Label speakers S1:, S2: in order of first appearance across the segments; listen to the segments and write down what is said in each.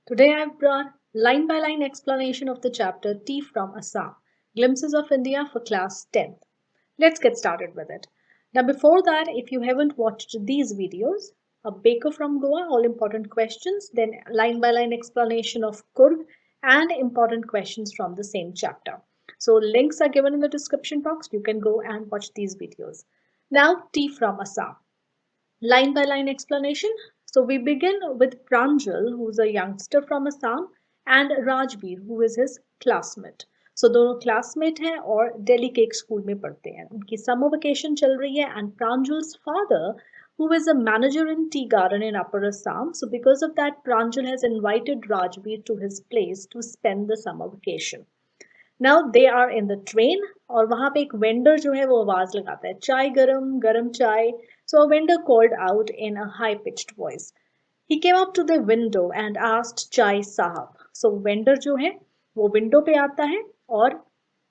S1: Today I've brought line by line explanation of the chapter Tea from Assam, Glimpses of India for class 10th. Let's get started with it. Now before that, if you haven't watched these videos, a baker from Goa, all important questions, then line by line explanation of Coorg and important questions from the same chapter. So links are given in the description box. You can go and watch these videos. Now Tea from Assam. Line by line explanation. So we begin with Pranjal, who's a youngster from Assam, and Rajveer, who is his classmate. So दोनों classmate हैं और दिल्ली के एक school में पढ़ते हैं. उनकी summer vacation चल रही है and Pranjal's father, who is a manager in tea garden in Upper Assam. So because of that, Pranjal has invited Rajveer to his place to spend the summer vacation. Now they are in the train और वहां पे एक vendor जो है वो आवाज लगाता है चाय गरम गरम चाय. So a vendor called out in a high pitched voice. He came up to the window and asked chai sahab. So vendor जो है वो window पे आता है और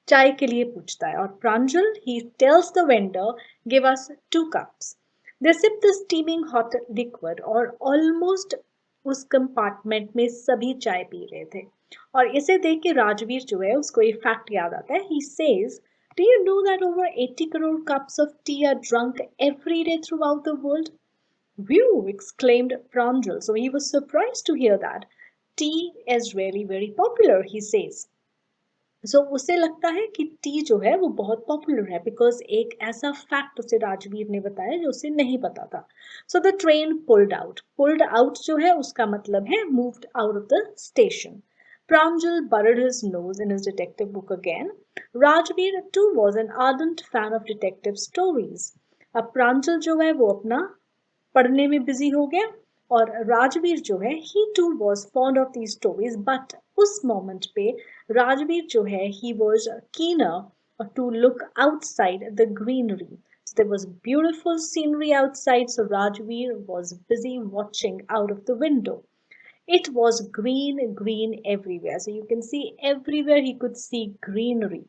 S1: चाय के लिए पूछता है और Pranjal he tells the vendor give us 2 cups. They sip the steaming hot liquid और almost उस कंपार्टमेंट में सभी चाय पी रहे थे और इसे देख के राजवीर जो है उसको एक फैक्ट याद आता है. He says, do you know that over 80 crore cups of tea are drunk every day throughout the world? Whew! Exclaimed Pranjal. So he was surprised to hear that. Tea is really very popular, he says. So उसे लगता है कि T जो है वो बहुत popular है because एक ऐसा फैक्ट उसे राजवीर ने बताया जो उसे नहीं पता था. So the train pulled out जो है उसका मतलब है moved out of the station. Pranjal burrowed his nose in his detective book again. Rajveer too was an ardent fan of detective stories. अब Pranjal जो है वो अपना पढ़ने में बिजी हो गया और राजवीर जो है he too was fond of these stories but उस मोमेंट पे राजवीर जो है he was keener to look outside the greenery. So there was beautiful scenery outside, so Rajveer was busy watching out of the window. It was green everywhere. So you can see everywhere he could see greenery.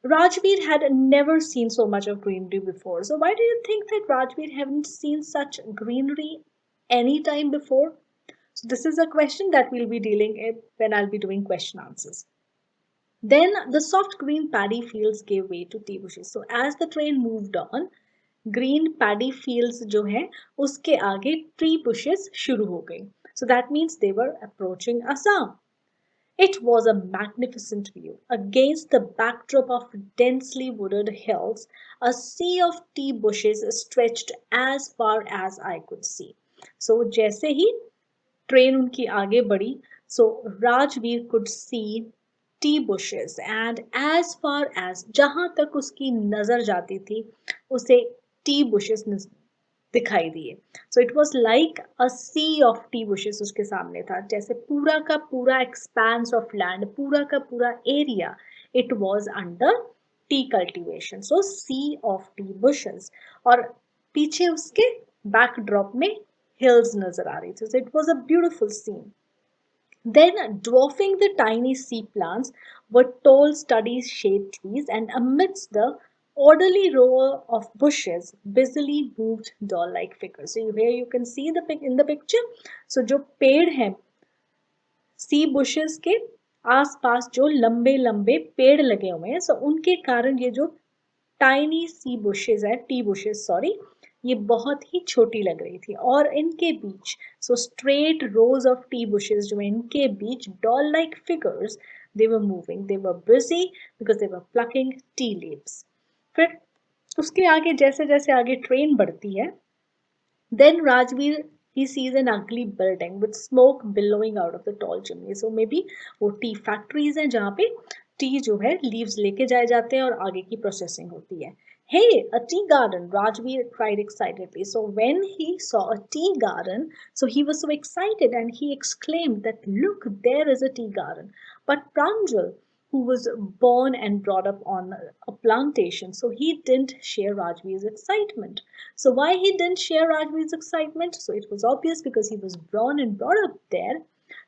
S1: Rajveer had never seen so much of greenery before. So why do you think that Rajveer haven't seen such greenery any time before? So this is a question that we'll be dealing with when I'll be doing question answers. Then the soft green paddy fields gave way to tea bushes. So as the train moved on, green paddy fields जो है उसके आगे tree bushes शुरू हो गई. So that means they were approaching Assam. It was a magnificent view. Against the backdrop of densely wooded hills, a sea of tea bushes stretched as far as I could see. So जैसे ही train उनकी आगे बढ़ी, so Rajveer could see tea bushes and as far as जहां तक उसकी नजर जाती थी उसे tea bushes दिखाई दिए. So it was like a sea of tea bushes उसके सामने था जैसे पूरा का पूरा एक्सपांस ऑफ लैंड पूरा का पूरा area it was under tea cultivation. So sea of tea bushes और पीछे उसके बैकड्रॉप में hills नजर आ रही थी. So it was a beautiful scene. Then, dwarfing the tiny sea plants were tall, sturdy shade trees, and amidst the orderly row of bushes busily moved doll-like figures. So here you can see in the picture. So जो पेड़ हैं सी bushes के आसपास जो लंबे लंबे पेड़ लगे हुए हैं सो उनके कारण ये जो टाइनी सी बुशेस है टी बुशेस सॉरी ये बहुत ही छोटी लग रही थी और इनके बीच so straight rows of tea bushes जो इनके बीच doll like figures they were moving they were busy because they were plucking tea leaves. फिर उसके आगे जैसे जैसे आगे ट्रेन बढ़ती है then Rajveer he sees an ugly building with smoke billowing out of the tall chimney. So maybe वो T factories हैं जहाँ पे टी जो है लीव्स लेके जाए जाते हैं और आगे की प्रोसेसिंग होती है. Hey, a tea garden, Rajveer cried excitedly. So when he saw a tea garden, so he was so excited and he exclaimed that look, there is a tea garden. But Pranjal, who was born and brought up on a plantation, so he didn't share Rajveer's excitement. So why he didn't share Rajveer's excitement? So it was obvious because he was born and brought up there.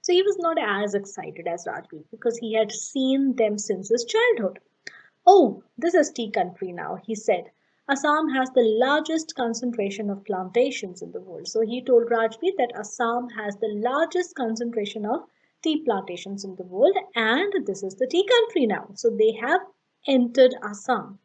S1: So he was not as excited as Rajveer because he had seen them since his childhood. Oh, this is tea country now, he said. Assam has the largest concentration of plantations in the world. So he told Rajveer that Assam has the largest concentration of tea plantations in the world, and this is the tea country now. So they have entered Assam.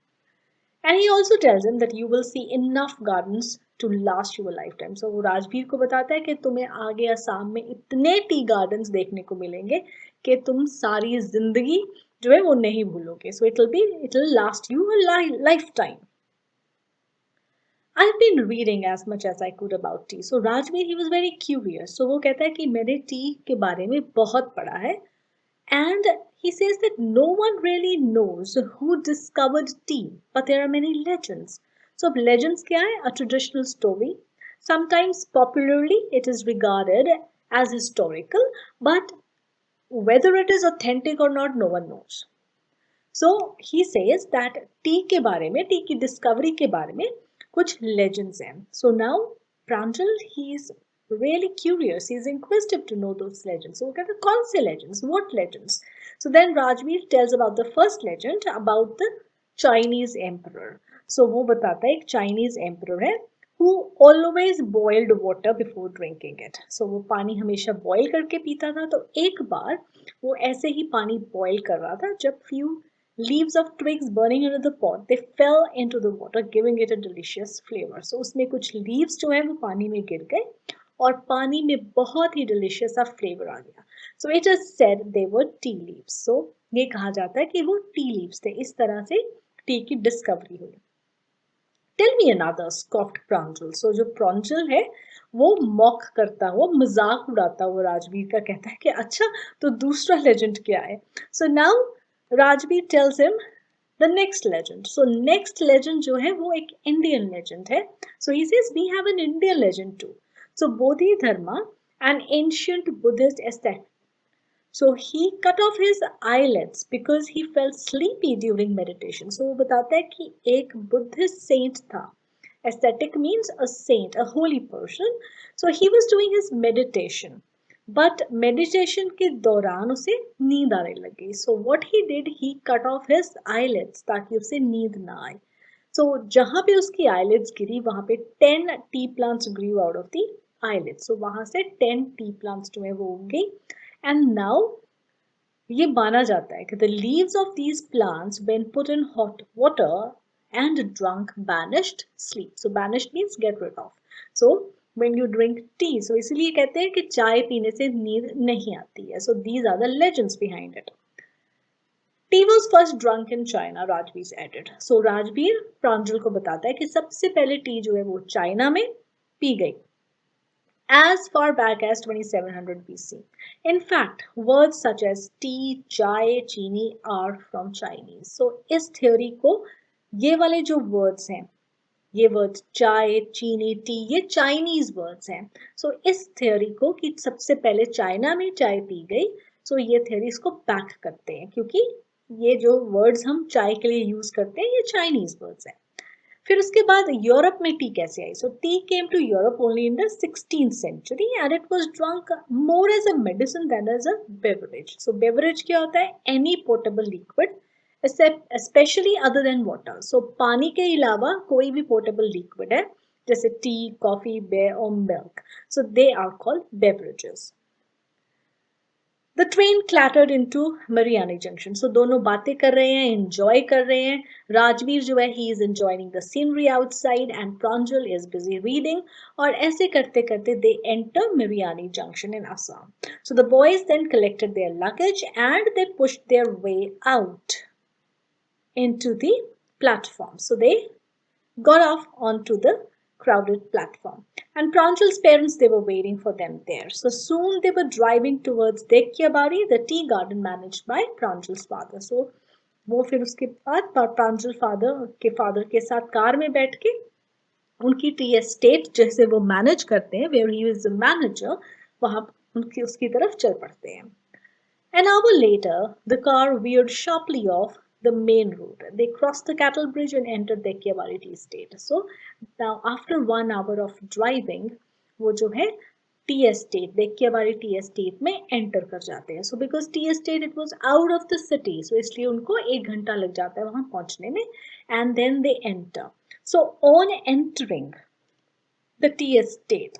S1: And he also tells him that you will see enough gardens to last you a lifetime. So वो राजवीर को बताता है कि तुम्हें आगे असम में इतने tea gardens देखने को मिलेंगे कि तुम सारी जिंदगी जो है वो नहीं भूलोगे. So it will last you a lifetime. I've been reading as much as I could about tea. So Rajveer, he was very curious. So वो कहता है कि मैंने टी के बारे में बहुत पढ़ा है. And he says that no one really knows who discovered tea, but there are many legends. So legends kya hai? A traditional story. Sometimes popularly it is regarded as historical, but whether it is authentic or not, no one knows. So he says that tea के बारे में, tea की discovery के बारे में कुछ legends हैं. So now Pranjal, he is really curious. He is inquisitive to know those legends. So what are the legends? What legends? So then Rajveer tells about the first legend about the Chinese emperor. So वो बताता है एक Chinese emperor है who always boiled water before drinking it. So वो पानी हमेशा boil करके पीता था. तो एक बार वो ऐसे ही पानी boil कर रहा था जब few leaves of twigs burning under the pot, they fell into the water, giving it a delicious flavor. So उसमें कुछ leaves जो है वो पानी में गिर गए और पानी में बहुत ही delicious सा flavor आ गया. So it is said they were tea leaves. So ये कहा जाता है कि वो tea leaves थे. इस तरह से tea की discovery हुई. Tell me another, scoffed Pranjal. So जो Pranjal है वो मॉक करता हुआ मजाक उड़ाता हुआ राजवीर का कहता है कि अच्छा तो दूसरा लेजेंड क्या है. So now Rajveer tells him the next legend. So next legend जो है वो एक Indian legend है. So he says we have an Indian legend too. So Bodhidharma, an ancient Buddhist ascetic. So he cut off his eyelids because he felt sleepy during meditation. So वो बताता है कि एक Buddhist saint था. Ascetic means a saint, a holy person. So he was doing his meditation. But meditation के दौरान उसे नींद आने लगी. So what he did, he cut off his eyelids ताकि उसे नींद ना आए. So जहाँ पे उसकी eyelids गिरी वहाँ पे 10 tea plants grew out of the eyelids. So वहाँ से 10 tea plants जो है वो उग गई. And now ये माना जाता है कि the leaves of these plants when put in hot water and drunk banished sleep. So banished means get rid of. So when you drink tea, so इसलिए कहते हैं कि चाय पीने से नींद नहीं आती है. So these are the legends behind it. Tea was first drunk in China, Rajveer added. So Rajveer प्रांजल को बताता है कि सबसे पहले टी जो है वो चाइना में पी गई. As far back as 2700 BC. In fact, words such as tea, chai, chini are from Chinese. So इस theory को ये वाले जो words हैं, ये words चाय, चीनी, टी, ये Chinese words हैं. So इस theory को कि सबसे पहले चाइना में चाय पी गई, so ये theory इसको back करते हैं क्योंकि ये जो words हम चाय के लिए use करते हैं ये Chinese words हैं. फिर उसके बाद यूरोप में टी कैसे आई. So tea came to Europe only in the 16th century and it was drunk more as a medicine than as a beverage. So beverage क्या होता है? Any potable liquid especially other than water. So पानी के अलावा कोई भी potable liquid है जैसे T, coffee, beer or milk. So they are called beverages. The train clattered into Mariani Junction. So दोनों बातें कर रहे हैं, enjoy कर रहे हैं. राजवीर जो है, he is enjoying the scenery outside and Pranjal is busy reading. और ऐसे करते करते they enter Mariani Junction in Assam. So the boys then collected their luggage and they pushed their way out into the platform. So they got off onto the crowded platform. And Pranjal's parents, they were waiting for them there. So soon they were driving towards Dekyabari, the tea garden managed by Pranjal's father. So वो फिर उसके बाद प्रांजल father के साथ car में बैठ के उनकी टी एस्टेट जैसे वो मैनेज करते हैं, where he is the manager, वहाँ उसकी तरफ चल पड़ते हैं. An hour later, the car veered sharply off the main road. They crossed the cattle bridge and entered the Dekyabari tea estate. So now after 1 hour of driving, वो जो है tea estate, Dekyabari tea estate में enter कर जाते हैं. So because tea estate it was out of the city, so इसलिए उनको 1 घंटा लग जाता है वहां पहुंचने में. And then they enter. So on entering the tea estate,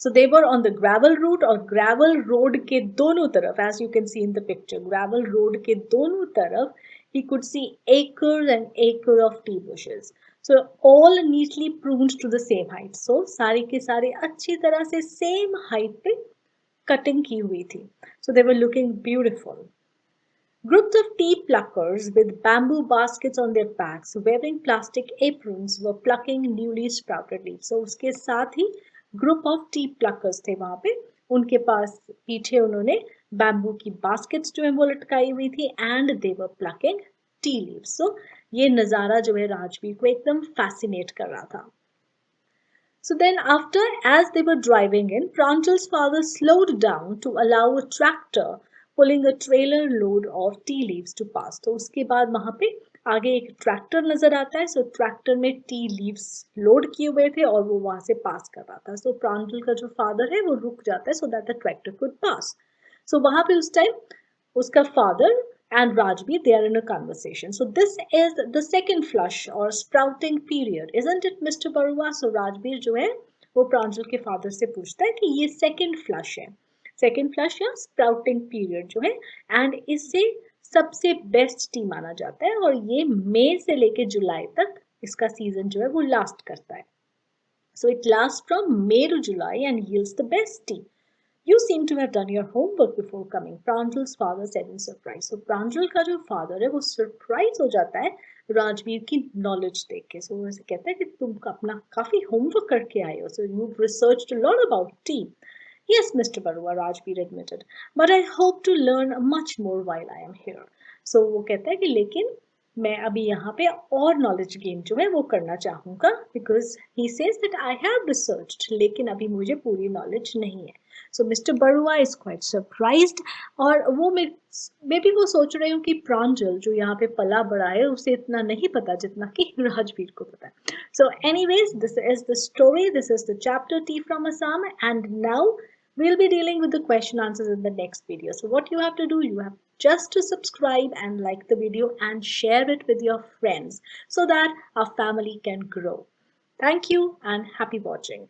S1: so they were on the gravel route or gravel road के दोनों तरफ, as you can see in the picture, gravel road के दोनों तरफ he could see acres and acre of tea bushes. So all neatly pruned to the same height. So सारे के सारे अच्छी तरह से same height पे cutting की हुई थी. So they were looking beautiful. Groups of tea pluckers with bamboo baskets on their backs, wearing plastic aprons, were plucking newly sprouted leaves. So उसके साथ ही group of tea pluckers थे वहाँ पे. उनके पास पीछे उन्होंने bamboo की baskets जो है वो लटकाई हुई थी and they were plucking tea leaves. So ये नज़ारा जो है राजवीर को एकदम fascinate कर रहा था. So then after, as they were driving in, Pranjal's father slowed down to allow a tractor pulling a trailer load of tea leaves to pass. तो उसके बाद वहाँ पे आगे एक ट्रैक्टर नजर आता है. सो ट्रैक्टर में टी लीव्स लोड किए हुए थे और वो वहाँ से पास कर रहा था. सो प्रांजल का जो फादर है वो रुक जाता है so that the tractor could pass. So वहाँ पे उस टाइम उसका father and Rajbir, they are in a conversation. So this is the second flush or sprouting period, isn't it, Mr. Barua? So Rajbir जो है वो प्रांजल के father से पूछता है कि ये second flush है. Second flush या sprouting period जो है and इससे सबसे बेस्ट टी माना जाता है और ये मई से लेके जुलाई तक इसका सीजन जो है वो लास्ट करता है. So it lasts from May to July and yields the best tea. You seem to have done your homework before coming, Pranjal's father said in surprise. So Pranjal का जो father है वो surprise हो जाता है राजवीर की knowledge देख के. So वो कहता है कि तुम अपना काफी homework करके आए हो. So you've researched a lot about tea. Yes, Mr. Barua, Rajbir admitted, but I hope to learn much more while I am here. So वो कहता है कि लेकिन मैं अभी यहाँ पे और knowledge gain जो है वो करना चाहूँगा because he says that I have researched लेकिन अभी मुझे पूरी knowledge नहीं है. So Mr. Barua is quite surprised और वो मैं भी वो सोच रही हूँ कि प्रांजल जो यहाँ पे पला बड़ा है उसे इतना नहीं पता जितना कि राजवीर को पता है. So anyways, this is the story. This is the chapter Tea from Assam, and now we'll be dealing with the question answers in the next video. So what you have to do, you have just to subscribe and like the video and share it with your friends so that our family can grow. Thank you and happy watching.